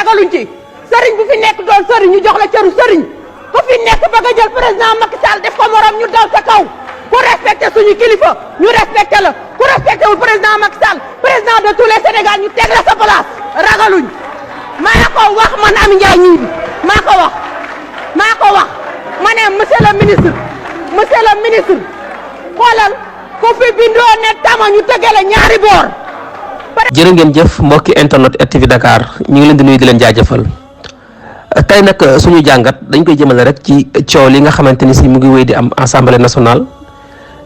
ragaluñ ci sëriñ bu fi nekk doon sëriñ ñu jox la cëru sëriñ ku fi nekk ba nga jël président Macky Sall def ko morom ñu dal sa kaw ku respecté suñu kilifa ñu respecté la ku respecté wul président Macky Sall président de tous les Sénégal ñu teg la sa place ragaluñ maa ko wax man Amy Ndiaye ñii bi maa ko wax ma ne monsieur le ministre xoolal ku fi bindoo ne tama ñu tëggale ñaari boor. jërë ngeen jëf mbokki internet RTV Dakar ñu ngi leen di nuyu di leen jaajëfal tey nag suñu jàngat dañ koy jëmale rek ci coow li nga xamante ni si mu ngi wéy di am assemblée nationale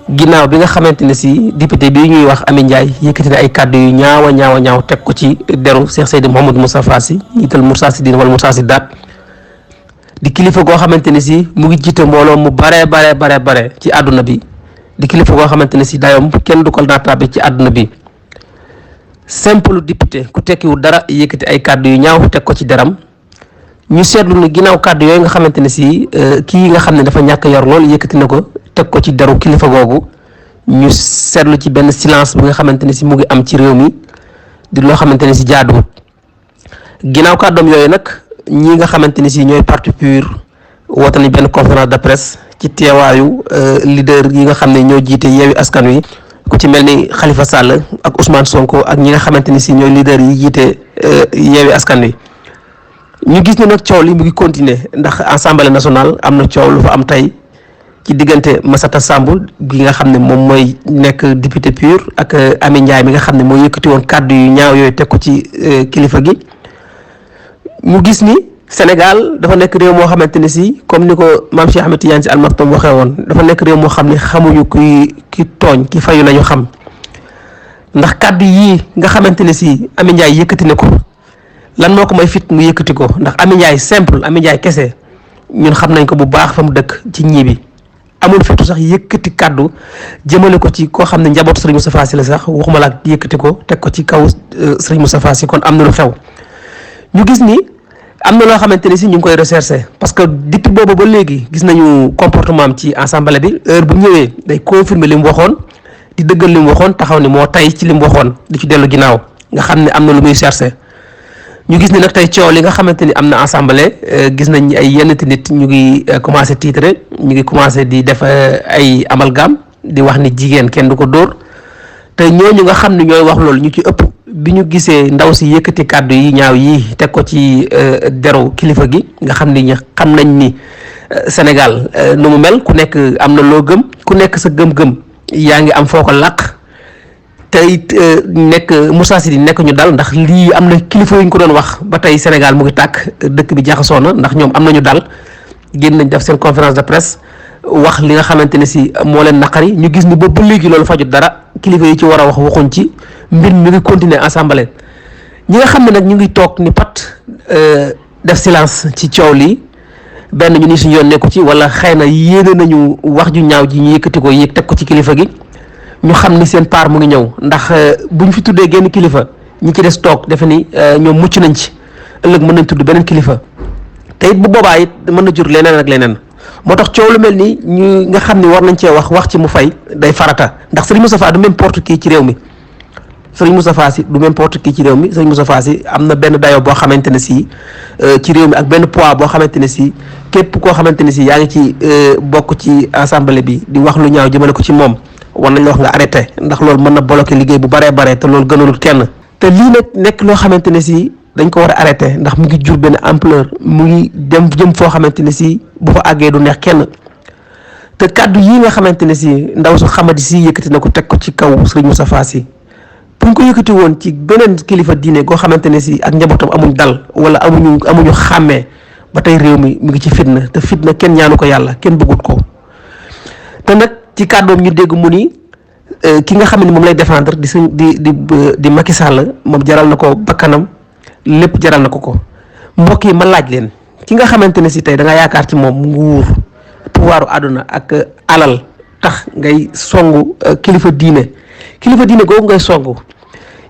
ginnaaw bi nga xamante ne si député bi ñuy wax Amy Ndiaye yëkkati na ay kàddu yu ñaaw teg ko ci deru Cheikh Seydi Mouhamadou Moustapha Sy njiital Moustarchidine wala Moustarchidaty di kilifa goo xamante ne si mu ngi jiite mbooloo mu bare ci àdduna bi di kilifa goo xamante ne si dayoom kenn du ko naataabe ci àdduna bi simple député ku tekkiwul dara yëkkati ay kàddu yu ñaaw teg ko ci deram ñu seetlu ne ginnaaw kàddu yooyu nga xamante ne si kii nga xam ne dafa ñàkk yor lool yëkkati na ko teg ko ci deru kilifa googu ñu seetlu ci benn silence bi nga xamante ne si mu ngi am ci réew mi di loo xamante ne si jaaduwut ginnaaw kàddoom yooyu nag ñi nga xamante ne si ñooy parti PUR woote nañ benn conférence de presse ci teewaayu leader yi nga xam ne ñoo jiite Yewwi Askan Wi ku ci mel ni Khalifa Sall ak Ousmane Sonko ak ñi nga xamante ni si ñooy leader yi jiite Yewwi Askan Wi ñu gis ne nag coow li mu ngi continuer ndax assemblée nationale am na coow lu fa am tey ci diggante Massata Samb gi nga xam ne moom mooy nekk député PUR ak Amy Ndiaye mi nga xam ne moo yëkkati woon kàddu yu ñaaw yooyu teg ko ci kilifa gi ñu gis ni Sénégal dafa nekk réew moo xamante ne si comme ni ko maam Cheikh Ahmed Tidiane Sy Al Maktoum waxee woon dafa nekk réew moo xam ne xamuñu ki tooñ ki fayu lañu xam ndax kàddu yii nga xamante ne si Amy Ndiaye yëkkati ne ko lan moo ko may fit mu yëkkati ko ndax Amy Ndiaye simple Amy Ndiaye kese ñun xam nañ ko bu baax fa mu dëkk ci ñii bi amul fitu sax yëkkati kàddu jëmale ko ci koo xam ne njabootu Serigne Moustapha Sy la sax waxuma la ak yëkkati ko teg ko ci kaw Serigne Moustapha Sy kon am na lu xew ñu gis ni am na loo xamante ni si ñu ngi koy recherché parce que depuis boobu ba léegi gis nañu comportement am ci assemblée bi heure bu ñëwee day confirmer li mu waxoon di dëggal li mu waxoon taxaw ni moo tay ci li mu waxoon di ci dellu ginnaaw nga xam ne am na lu muy cherché ñu gis ni nag tey coow li nga xamante ni am na assemblée gis nañ ni ay yenn nit ñu ngi commencé titre ñu ngi commencé di def ay amalgame di wax ni jigéen kenn du ko dóor te ñooñu nga xam ne ñooy wax loolu ñu ci ëpp bi ñu gisee ndaw si yëkkati kàddu yi ñaaw yi teg ko ci deru kilifa gi nga xam ni xam nañ ni Sénégal nu mu mel ku nekk am na loo gëm ku nekk sa gëm-gëm yaa ngi am foo ko làq te it nekk Moustarchidine nekk ñu dal ndax lii am na kilifa yu ñu ko doon wax ba tey Sénégal mu ngi tàkk dëkk bi jaxasoo na ndax ñoom am nañu dal génn nañ def seen conférence de presse wax li nga xamante ne si moo leen naqari ñu gis ni boobu ba léegi loolu fajut dara kilifa yi ci war a wax waxuñ ci mbir mi ngi continuer assemblée ñi nga xam ne nag ñu ngi toog ni pat def silence ci coow lii benn ñu ni suñu yoon nekku ci wala xëy na yéene nañu wax ju ñaaw ji ñu yëkkati ko yéeg teg ko ci kilifa gi ñu xam ni seen part mu ngi ñëw ndax buñ fi tuddee genn kilifa ñi ci des toog defe ni ñoom mucc nañ ci ëllëg mën nañ tudd beneen kilifa te it bu boobaa it mën na jur leneen ak leneen moo tax coow lu mel ni ñu nga xam ni war nañ cee wax ci mu fay day farata ndax Serigne Moustapha du n'importe qui ci réew mi Serigne Moustapha Sy du n'importe qui ci réew mi Serigne Moustapha Sy am na benn dayoo boo xamante ne si ci réew mi ak benn poids boo xamante ne si képp koo xamante ne si yaa ngi ci bokk ci assemblée bi di wax lu ñaaw jëmale ko ci moom war nañ la wax nga arrêté ndax loolu mën na bloqué liggéey bu bare te loolu gënalul kenn te lii nag nekk loo xamante ne si dañ ko war a arrêté ndax mu ngi jur benn ampleur mu ngi jëm foo xamante ne si bu fa àggee du neex kenn te kàddu yii nga xamante ne si ndaw su xamadi si yëkkati na ko teg ko ci kaw Serigne Moustapha Sy bu ñu ko yëkkati woon ci beneen kilifa diine goo xamante ne si ak njabootam amuñ dal wala amuñu xàmmee ba tey réew mi mu ngi ci fitna te fitna kenn ñaanu ko yàlla kenn bëggut ko te nag ci kàddoom ñu dégg mu ni ki nga xam ne moom lay défendre di Macky Sall moom jaral na ko bakkanam lépp jaral na ko mbokk yi ma laaj leen ki nga xamante ne si tey da nga yaakaar ci moom nguur pouvoiru àdduna ak alal tax ngay songu kilifa diine googu ngay songu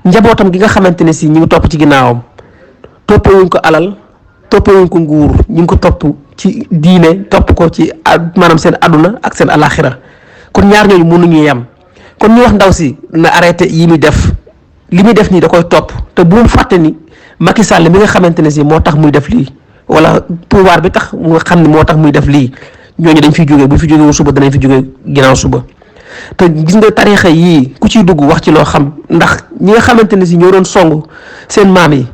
njabootam gi nga xamante ne si ñu ngi topp ci ginnaawam toppewuñ ko alal toppewuñ ko nguur ñu ngi ko topp ci diine topp ko ci maanaam seen àdduna ak seen alaxira kon ñaar ñooñu mënuñu yem kon ñu wax ndaw si na arrêté yi muy def li muy def nii da koy topp te bu mu fàtte ni Macky Sall mi nga xamante ne si moo tax muy def lii wala pouvoir bi tax mu nga xam ne moo tax muy def lii ñooñu dañ fiy jógee bu fi jógee wu suba danañ fi jógee ginnaaw suba. te gis nga tarixa yii ku ciy dugg wax ci loo xam ndax ñi nga xamante ne si ñoo doon song seen maam yi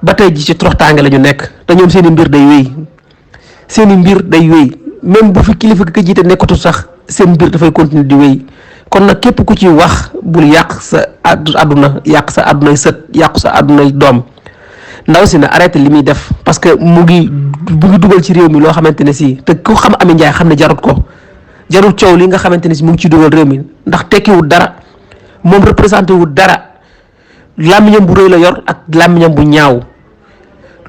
ba tey ji ci toroxtaange la ñu nekk te ñoom seen i mbir day wéy même bu fi kilifa ka jiite nekkatu sax seen mbir dafay continuer di wéy kon nag képp ku ci wax bul yàq sa àdduna yàq sa àddunay sët yàqu sa àddunay doom ndaw si na arrêté li muy def parce que mu ngi dugal ci réew mi loo xamante ne si te ku xam Amy Ndiaye xam ne jarut ko jarul coow li nga xamante ne si mu ngi ciy dugal réew mi ndax tekkiwul dara moom représenté wul dara làmmiñam bu rëy la yor ak làmmiñam bu ñaaw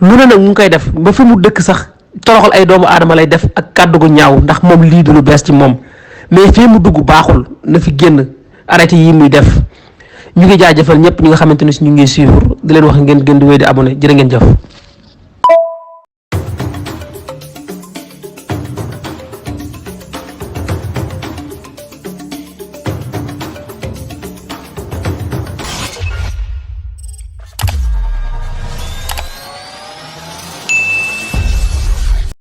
lu ne nag mu ngi koy def ba fi mu dëkk sax toroxal ay doomu aadama lay def ak kàddu gu ñaaw ndax moom lii du lu bees ci moom mais fii mu dugg baaxul na fi génn arrêté yi muy def ñu ngi jaajëfal ñëpp ñi nga xamante ne si ñu ngi suivre di leen wax ngeen gën di wéy di abonné jërë ngeen jëf.